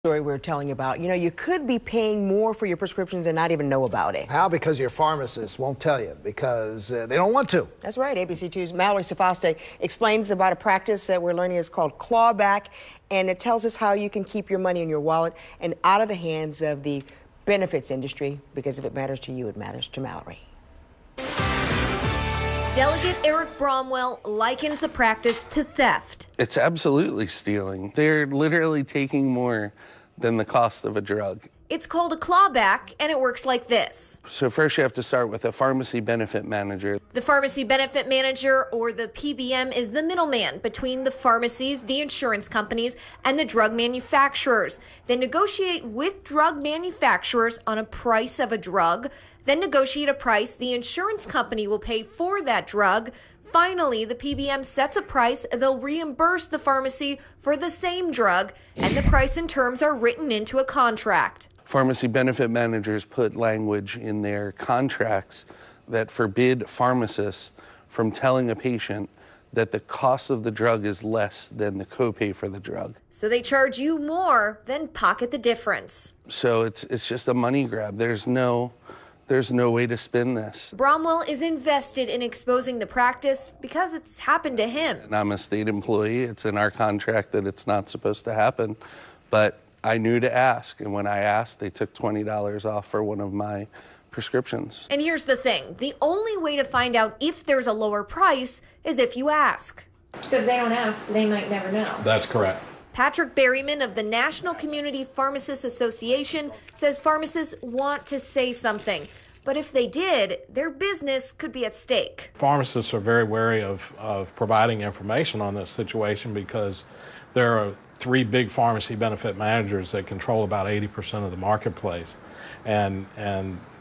Story we're telling you about. You know, you could be paying more for your prescriptions and not even know about it. How? Because your pharmacist won't tell you because they don't want to. That's right. ABC2's Mallory Safaste explains about a practice that we're learning is called clawback, and it tells us how you can keep your money in your wallet and out of the hands of the benefits industry, because if it matters to you, it matters to Mallory. Delegate Eric Bromwell likens the practice to theft. It's absolutely stealing. They're literally taking more than the cost of a drug. It's called a clawback, and it works like this. So first you have to start with a pharmacy benefit manager. The pharmacy benefit manager, or the PBM, is the middleman between the pharmacies, the insurance companies, and the drug manufacturers. They negotiate with drug manufacturers on a price of a drug, then negotiate a price the insurance company will pay for that drug. Finally, the PBM sets a price they'll reimburse the pharmacy for the same drug, and the price and terms are written into a contract. Pharmacy benefit managers put language in their contracts that forbid pharmacists from telling a patient that the cost of the drug is less than the copay for the drug. So they charge you more, then pocket the difference. So it's just a money grab. There's no way to spin this. Bromwell is invested in exposing the practice because it's happened to him. And I'm a state employee. It's in our contract that it's not supposed to happen. But I knew to ask, and when I asked, they took $20 off for one of my prescriptions. And here's the thing. The only way to find out if there's a lower price is if you ask. So if they don't ask, they might never know. That's correct. Patrick Berryman of the National Community Pharmacists Association says pharmacists want to say something. But if they did, their business could be at stake. Pharmacists are very wary of providing information on this situation because there are three big pharmacy benefit managers that control about 80% of the marketplace. And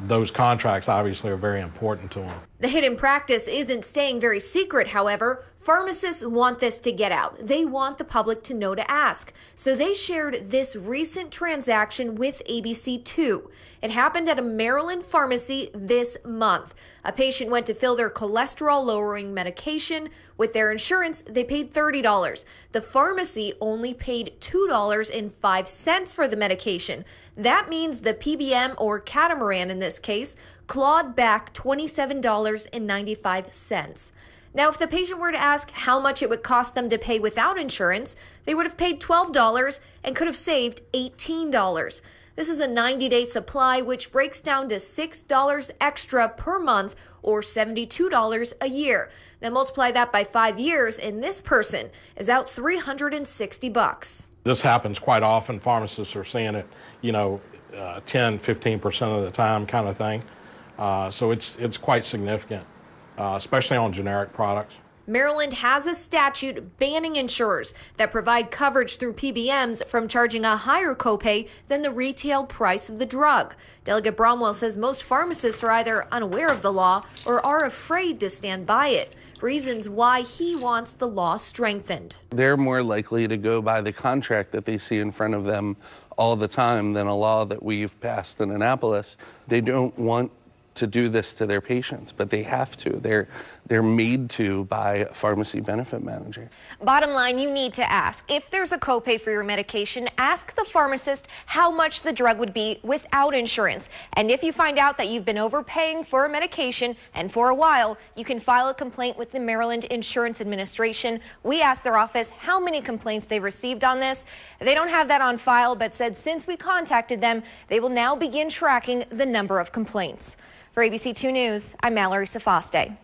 those contracts obviously are very important to them. The hidden practice isn't staying very secret, however. Pharmacists want this to get out. They want the public to know to ask. So they shared this recent transaction with ABC2. It happened at a Maryland pharmacy this month. A patient went to fill their cholesterol-lowering medication. With their insurance, they paid $30. The pharmacy only paid $2.05 for the medication. That means the PBM, or catamaran in this case, clawed back $27.95. Now, if the patient were to ask how much it would cost them to pay without insurance, they would have paid $12 and could have saved $18. This is a 90-day supply, which breaks down to $6 extra per month, or $72 a year. Now multiply that by 5 years, and this person is out $360. This happens quite often. Pharmacists are seeing it, 10, 15% of the time kind of thing. So it's quite significant, especially on generic products. Maryland has a statute banning insurers that provide coverage through PBMs from charging a higher copay than the retail price of the drug. Delegate Bromwell says most pharmacists are either unaware of the law or are afraid to stand by it. Reasons why he wants the law strengthened. They're more likely to go by the contract that they see in front of them all the time than a law that we've passed in Annapolis. They don't want to do this to their patients, but they have to. They're made to by a pharmacy benefit manager. Bottom line, you need to ask. If there's a copay for your medication, ask the pharmacist how much the drug would be without insurance. And if you find out that you've been overpaying for a medication and for a while, you can file a complaint with the Maryland Insurance Administration. We asked their office how many complaints they received on this. They don't have that on file, but said since we contacted them, they will now begin tracking the number of complaints. For ABC2 News, I'm Mallory Safaste.